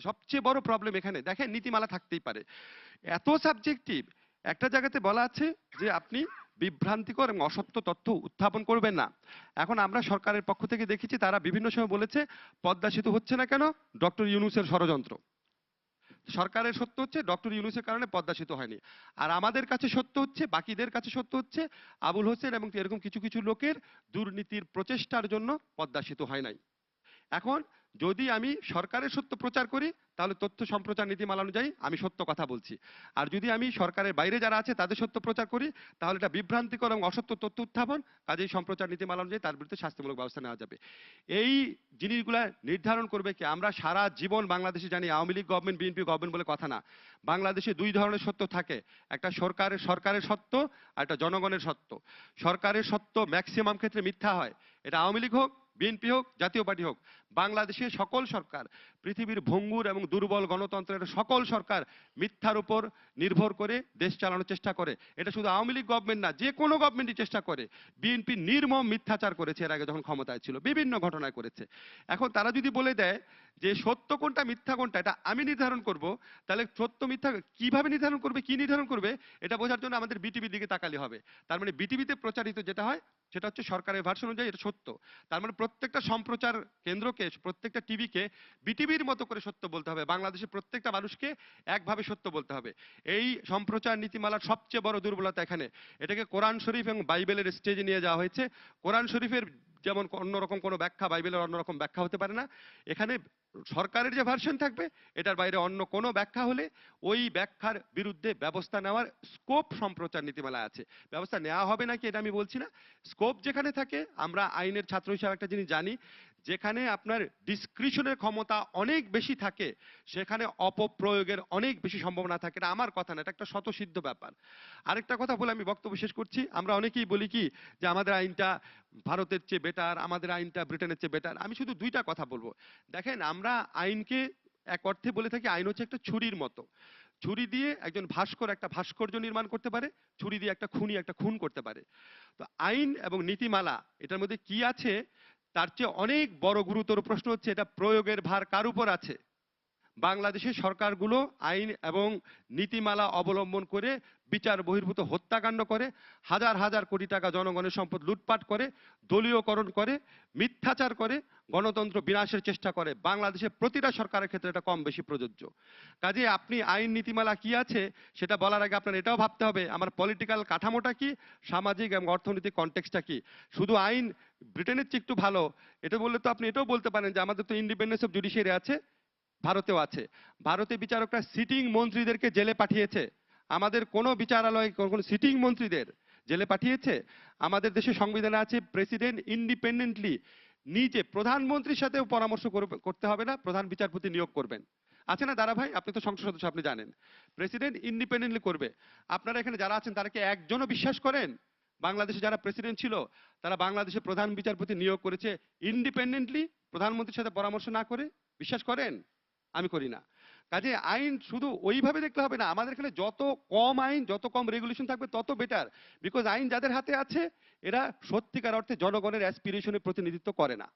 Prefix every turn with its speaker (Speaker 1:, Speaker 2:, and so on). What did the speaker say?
Speaker 1: সবচেয়ে বড় প্রবলেম এখানে দেখেন, নীতিমালা থাকতেই পারে, এত সাবজেক্টিভ। একটা জায়গাতে বলা আছে যে আপনি বিভ্রান্তিকর এবং অসত্য তথ্য উত্থাপন করবেন না। এখন আমরা সরকারের পক্ষ থেকে দেখেছি তারা বিভিন্ন সময় বলেছে পদ্মা সেতু হচ্ছে না কেন, ডক্টর ইউনূসের ষড়যন্ত্র। সরকারের সত্য হচ্ছে ডক্টর ইউনূসের কারণে পদ্মা সেতু হয়নি, আর আমাদের কাছে সত্য হচ্ছে, বাকিদের কাছে সত্য হচ্ছে আবুল হোসেন এবং এরকম কিছু কিছু লোকের দুর্নীতির প্রচেষ্টার জন্য পদ্মা সেতু হয় নাই। এখন যদি আমি সরকারের সত্য প্রচার করি তাহলে তথ্য সম্প্রচার নীতিমালা অনুযায়ী আমি সত্য কথা বলছি, আর যদি আমি সরকারের বাইরে যারা আছে তাদের সত্য প্রচার করি তাহলে এটা বিভ্রান্তিকর এবং অসত্য তথ্য উত্থাপন, কাজেই সম্প্রচার নীতিমালা অনুযায়ী তার বিরুদ্ধে শাস্তিমূলক ব্যবস্থা নেওয়া যাবে। এই জিনিসগুলা নির্ধারণ করবে কি? আমরা সারা জীবন বাংলাদেশে জানি Awami League government BNP government বলে কথা না, বাংলাদেশে দুই ধরনের সত্য থাকে, একটা সরকারের সত্য আর একটা জনগণের সত্য। সরকারের সত্য ম্যাক্সিমাম ক্ষেত্রে মিথ্যা হয়, এটা আওয়ামী লীগ হোক, বিএনপি হোক, জাতীয় পার্টি হোক। বাংলাদেশের সকল সরকার, পৃথিবীর ভঙ্গুর এবং দুর্বল গণতন্ত্রের সকল সরকার মিথ্যার উপর নির্ভর করে দেশ চালানোর চেষ্টা করে। এটা শুধু আওয়ামী লীগ গভর্নমেন্ট না, যে কোনো গভর্নমেন্টই চেষ্টা করে। বিএনপি নির্মম মিথ্যাচার করেছে এর আগে যখন ক্ষমতায় ছিল, বিভিন্ন ঘটনায় করেছে। এখন তারা যদি বলে দেয় যে সত্য কোনটা মিথ্যা কোনটা এটা আমি নির্ধারণ করব, তাহলে সত্য মিথ্যা কিভাবে নির্ধারণ করবে, কি নির্ধারণ করবে, এটা বোঝার জন্য আমাদের বিটিভির দিকে তাকালে হবে। তার মানে বিটিভিতে প্রচারিত যেটা হয় সেটা হচ্ছে সরকারের ভার্সন অনুযায়ী এটা সত্য। তার মানে প্রত্যেকটা সম্প্রচার কেন্দ্রকে, প্রত্যেকটা টিভিকে বিটিভির মতো করে সত্য বলতে হবে, বাংলাদেশের প্রত্যেকটা মানুষকে একভাবে সত্য বলতে হবে। এই সম্প্রচার নীতিমালার সবচেয়ে বড় দুর্বলতা এখানে, এটাকে কোরআন শরীফ এবং বাইবেলের স্টেজে নিয়ে যাওয়া হয়েছে। কোরআন শরীফের যেমন অন্যরকম কোনো ব্যাখ্যা, বাইবেলের অন্যরকম ব্যাখ্যা হতে পারে না। এখানে সরকারের যে ভার্সন থাকবে এটার বাইরে অন্য কোনো ব্যাখ্যা হলে ওই ব্যাখ্যার বিরুদ্ধে ব্যবস্থা নেওয়ার স্কোপ সম্প্রচার নীতিমালায় আছে। ব্যবস্থা নেওয়া হবে নাকি এটা আমি বলছি না, স্কোপ যেখানে থাকে, আমরা আইনের ছাত্র হিসাবে একটা জিনিস জানি, যেখানে আপনার ডিসক্রিশনের ক্ষমতা অনেক বেশি থাকে সেখানে অপপ্রয়োগের অনেক বেশি সম্ভাবনা থাকে। এটা আমার কথা না, এটা একটা স্বতঃসিদ্ধ ব্যাপার। আরেকটা কথা বলে আমি বক্তব্য শেষ করছি। আমরা অনেকেই বলি কি যে আমাদের আইনটা ভারতের চেয়ে বেটার, আমাদের আইনটা ব্রিটেনের চেয়ে বেটার। আমি শুধু দুইটা কথা বলবো। দেখেন, আমরা আইনকে এক অর্থে বলে থাকি আইন হচ্ছে একটা ছুরির মতো। ছুরি দিয়ে একজন ভাস্কর একটা ভাস্কর্য নির্মাণ করতে পারে, ছুরি দিয়ে একটা খুনি একটা খুন করতে পারে। তো আইন এবং নীতিমালা এটার মধ্যে কি আছে, তার চেয়ে অনেক বড় গুরুতর প্রশ্ন হচ্ছে এটা প্রয়োগের ভার কার উপর আছে। বাংলাদেশের সরকারগুলো আইন এবং নীতিমালা অবলম্বন করে বিচার বহির্ভূত হত্যাকাণ্ড করে, হাজার হাজার কোটি টাকা জনগণের সম্পদ লুটপাট করে, দলীয়করণ করে, মিথ্যাচার করে, গণতন্ত্র বিনাশের চেষ্টা করে। বাংলাদেশের প্রতিটা সরকারের ক্ষেত্রে এটা কম বেশি প্রযোজ্য। কাজে আপনি আইন নীতিমালা কি আছে সেটা বলার আগে আপনার এটাও ভাবতে হবে আমার পলিটিক্যাল কাঠামোটা কি, সামাজিক এবং অর্থনৈতিক কনটেক্সটটা কি। শুধু আইন ব্রিটেনের চেয়ে একটু ভালো এটা বললে তো আপনি এটাও বলতে পারেন যে আমাদের তো ইন্ডিপেন্ডেন্স অফ জুডিশিয়ারি আছে, ভারতেও আছে। ভারতে বিচারকরা সিটিং মন্ত্রীদেরকে জেলে পাঠিয়েছে, আমাদের কোন বিচারালয় কোন সিটিং মন্ত্রীদের জেলে পাঠিয়েছে? আমাদের দেশে সংবিধানে আছে প্রেসিডেন্ট ইন্ডিপেন্ডেন্টলি নিজে প্রধানমন্ত্রীর সাথেও পরামর্শ করতে হবে না, প্রধান বিচারপতি নিয়োগ করবেন। আছে না দাদা ভাই, আপনি তো সংসদ সদস্য, আপনি জানেন প্রেসিডেন্ট ইন্ডিপেন্ডেন্টলি করবে। আপনারা এখানে যারা আছেন তারা কি একজনও বিশ্বাস করেন বাংলাদেশে যারা প্রেসিডেন্ট ছিল তারা বাংলাদেশে প্রধান বিচারপতি নিয়োগ করেছে ইন্ডিপেন্ডেন্টলি, প্রধানমন্ত্রীর সাথে পরামর্শ না করে? বিশ্বাস করেন? আমি করি না। কাজে আইন শুধু ওইভাবে দেখতে হবে না, আমাদের এখানে যত কম আইন যত কম রেগুলেশন থাকবে তত বেটার। বিকজ আইন যাদের হাতে আছে এরা সত্যিকার অর্থে জনগণের অ্যাসপিরেশনের প্রতিনিধিত্ব করে না।